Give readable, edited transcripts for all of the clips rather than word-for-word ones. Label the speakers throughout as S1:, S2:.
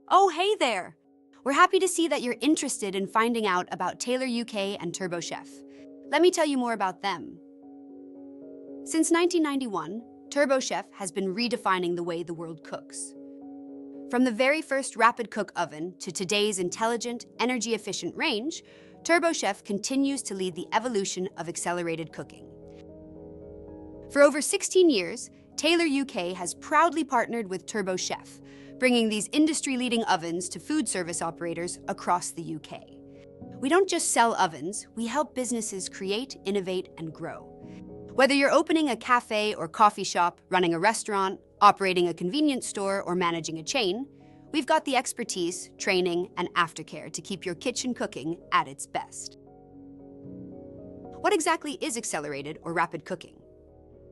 S1: Oh, hey there! We're happy to see that you're interested in finding out about Taylor UK and TurboChef. Let me tell you more about them. Since 1991, TurboChef has been redefining the way the world cooks. From the very first rapid cook oven to today's intelligent, energy-efficient range, TurboChef continues to lead the evolution of accelerated cooking. For over 16 years, Taylor UK has proudly partnered with TurboChef, bringing these industry-leading ovens to food service operators across the UK. We don't just sell ovens, we help businesses create, innovate, and grow. Whether you're opening a cafe or coffee shop, running a restaurant, operating a convenience store, or managing a chain, we've got the expertise, training, and aftercare to keep your kitchen cooking at its best. What exactly is accelerated or rapid cooking?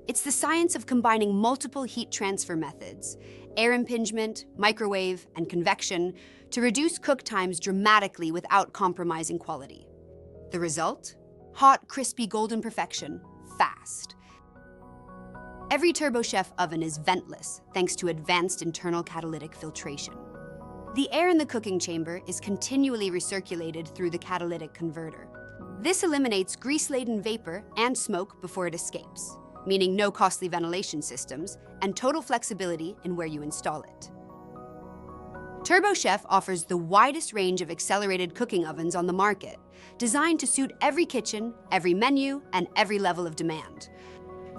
S1: It's the science of combining multiple heat transfer methods, air impingement, microwave, and convection, to reduce cook times dramatically without compromising quality. The result? Hot, crispy, golden perfection, fast. Every TurboChef oven is ventless thanks to advanced internal catalytic filtration. The air in the cooking chamber is continually recirculated through the catalytic converter. This eliminates grease-laden vapor and smoke before it escapes, meaning no costly ventilation systems and total flexibility in where you install it. TurboChef offers the widest range of accelerated cooking ovens on the market, designed to suit every kitchen, every menu, and every level of demand.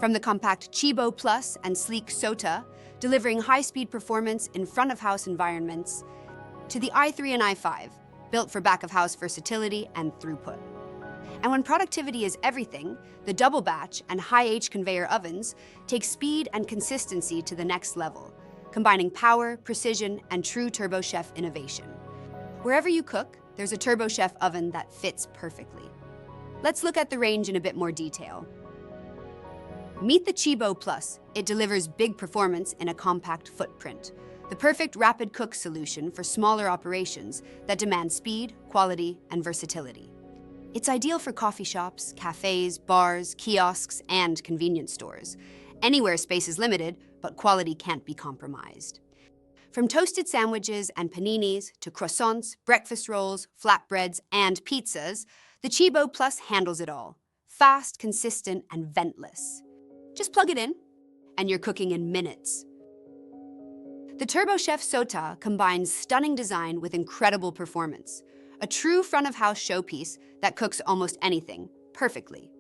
S1: From the compact CiBO Plus and sleek Sota, delivering high-speed performance in front-of-house environments, to the i3 and i5, built for back-of-house versatility and throughput. And when productivity is everything, the double batch and high-H conveyor ovens take speed and consistency to the next level, combining power, precision, and true TurboChef innovation. Wherever you cook, there's a TurboChef oven that fits perfectly. Let's look at the range in a bit more detail. Meet the CiBO Plus. It delivers big performance in a compact footprint, the perfect rapid cook solution for smaller operations that demand speed, quality, and versatility. It's ideal for coffee shops, cafes, bars, kiosks, and convenience stores. Anywhere space is limited, but quality can't be compromised. From toasted sandwiches and paninis to croissants, breakfast rolls, flatbreads, and pizzas, the CiBO Plus handles it all. Fast, consistent, and ventless. Just plug it in, and you're cooking in minutes. The TurboChef Sota combines stunning design with incredible performance. A true front-of-house showpiece that cooks almost anything, perfectly.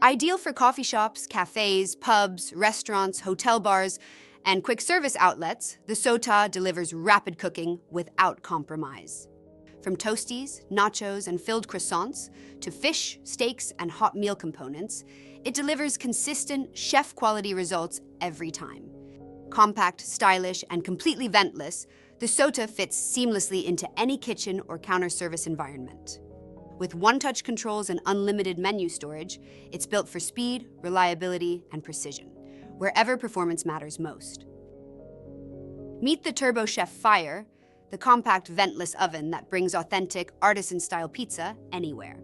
S1: Ideal for coffee shops, cafes, pubs, restaurants, hotel bars, and quick service outlets, the Sota delivers rapid cooking without compromise. From toasties, nachos, and filled croissants, to fish, steaks, and hot meal components, it delivers consistent, chef-quality results every time. Compact, stylish, and completely ventless, the Sota fits seamlessly into any kitchen or counter service environment. With one-touch controls and unlimited menu storage, it's built for speed, reliability, and precision, wherever performance matters most. Meet the TurboChef Fire, the compact ventless oven that brings authentic, artisan-style pizza anywhere.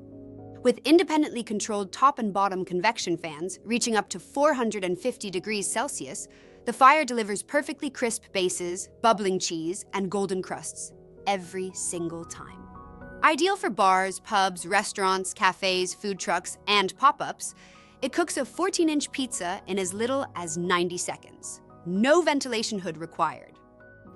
S1: With independently controlled top and bottom convection fans reaching up to 450 degrees Celsius, the Fire delivers perfectly crisp bases, bubbling cheese, and golden crusts every single time. Ideal for bars, pubs, restaurants, cafes, food trucks, and pop-ups, it cooks a 14-inch pizza in as little as 90 seconds. No ventilation hood required.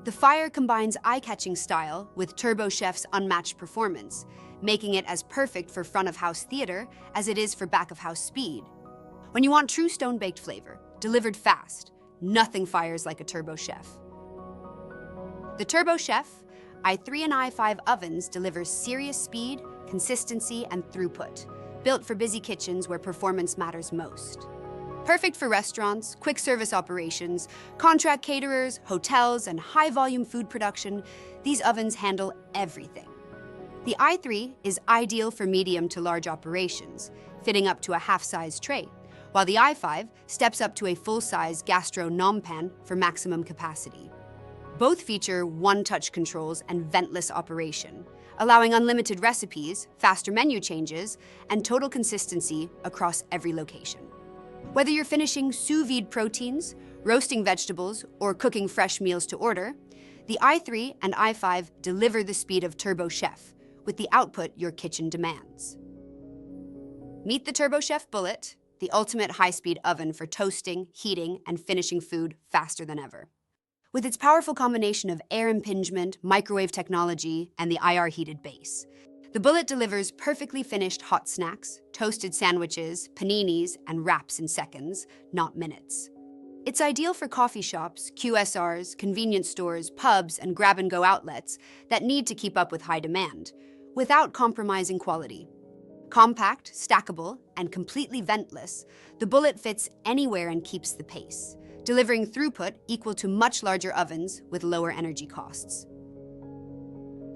S1: The Fire combines eye-catching style with TurboChef's unmatched performance, making it as perfect for front-of-house theater as it is for back-of-house speed. When you want true stone-baked flavor, delivered fast, nothing fires like a TurboChef. The TurboChef i3 and i5 ovens deliver serious speed, consistency, and throughput, built for busy kitchens where performance matters most. Perfect for restaurants, quick service operations, contract caterers, hotels, and high-volume food production, these ovens handle everything. The i3 is ideal for medium to large operations, fitting up to a half-size tray, while the i5 steps up to a full-size gastro nom pan for maximum capacity. Both feature one-touch controls and ventless operation, allowing unlimited recipes, faster menu changes, and total consistency across every location. Whether you're finishing sous vide proteins, roasting vegetables, or cooking fresh meals to order, The i3 and i5 deliver the speed of TurboChef with the output your kitchen demands. Meet the TurboChef Bullet, the ultimate high-speed oven for toasting, heating, and finishing food faster than ever. With its powerful combination of air impingement, microwave technology, and the IR-heated base, the Bullet delivers perfectly finished hot snacks, toasted sandwiches, paninis, and wraps in seconds, not minutes. It's ideal for coffee shops, QSRs, convenience stores, pubs, and grab-and-go outlets that need to keep up with high demand, without compromising quality. Compact, stackable, and completely ventless, the Bullet fits anywhere and keeps the pace, delivering throughput equal to much larger ovens with lower energy costs.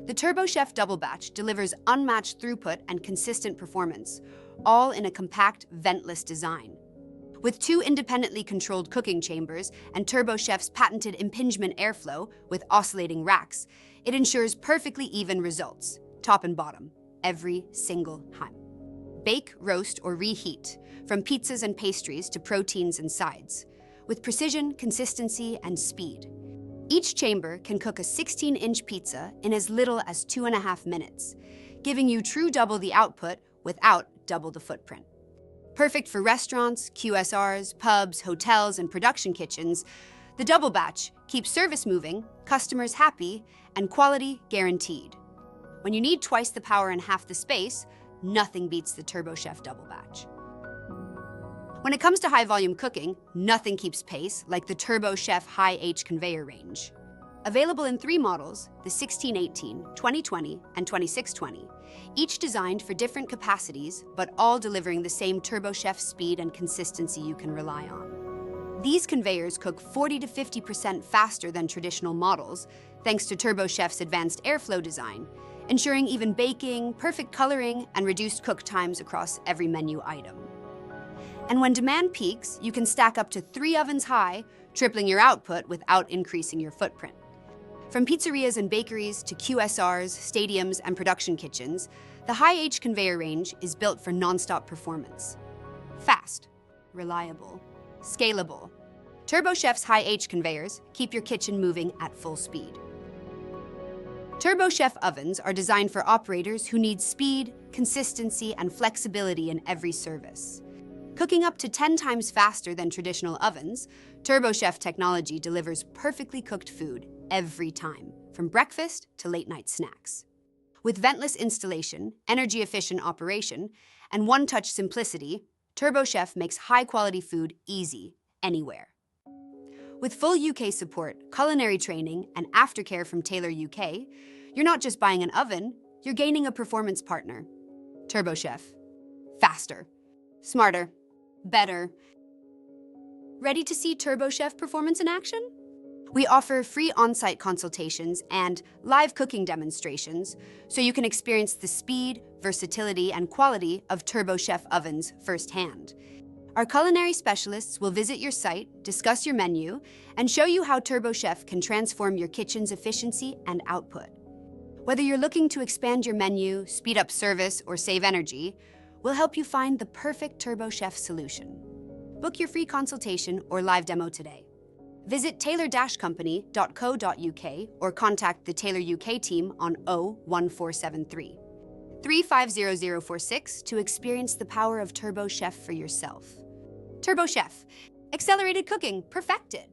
S1: The TurboChef Double Batch delivers unmatched throughput and consistent performance, all in a compact, ventless design. With 2 independently controlled cooking chambers and TurboChef's patented impingement airflow with oscillating racks, it ensures perfectly even results, top and bottom, every single time. Bake, roast, or reheat, from pizzas and pastries to proteins and sides, with precision, consistency, and speed. Each chamber can cook a 16-inch pizza in as little as 2.5 minutes, giving you true double the output without double the footprint. Perfect for restaurants, QSRs, pubs, hotels, and production kitchens, the Double Batch keeps service moving, customers happy, and quality guaranteed. When you need twice the power and half the space, nothing beats the TurboChef Double Batch. When it comes to high-volume cooking, nothing keeps pace like the TurboChef High-H Conveyor range. Available in 3 models, the 1618, 2020, and 2620, each designed for different capacities, but all delivering the same TurboChef speed and consistency you can rely on. These conveyors cook 40 to 50% faster than traditional models, thanks to TurboChef's advanced airflow design, ensuring even baking, perfect coloring, and reduced cook times across every menu item. And when demand peaks, you can stack up to 3 ovens high, tripling your output without increasing your footprint. From pizzerias and bakeries to QSRs, stadiums, and production kitchens, the High-H Conveyor range is built for nonstop performance. Fast, reliable, scalable. TurboChef's High-H Conveyors keep your kitchen moving at full speed. TurboChef ovens are designed for operators who need speed, consistency, and flexibility in every service. Cooking up to 10 times faster than traditional ovens, TurboChef technology delivers perfectly cooked food every time, from breakfast to late-night snacks. With ventless installation, energy-efficient operation, and one-touch simplicity, TurboChef makes high-quality food easy, anywhere. With full UK support, culinary training, and aftercare from Taylor UK, you're not just buying an oven, you're gaining a performance partner. TurboChef. Faster. Smarter. Better. Ready to see TurboChef performance in action? We offer free on-site consultations and live cooking demonstrations so you can experience the speed, versatility, and quality of TurboChef ovens firsthand. Our culinary specialists will visit your site, discuss your menu, and show you how TurboChef can transform your kitchen's efficiency and output. Whether you're looking to expand your menu, speed up service, or save energy, we'll help you find the perfect TurboChef solution. Book your free consultation or live demo today. Visit taylor-company.co.uk or contact the Taylor UK team on 01473 350046 to experience the power of TurboChef for yourself. TurboChef, accelerated cooking perfected.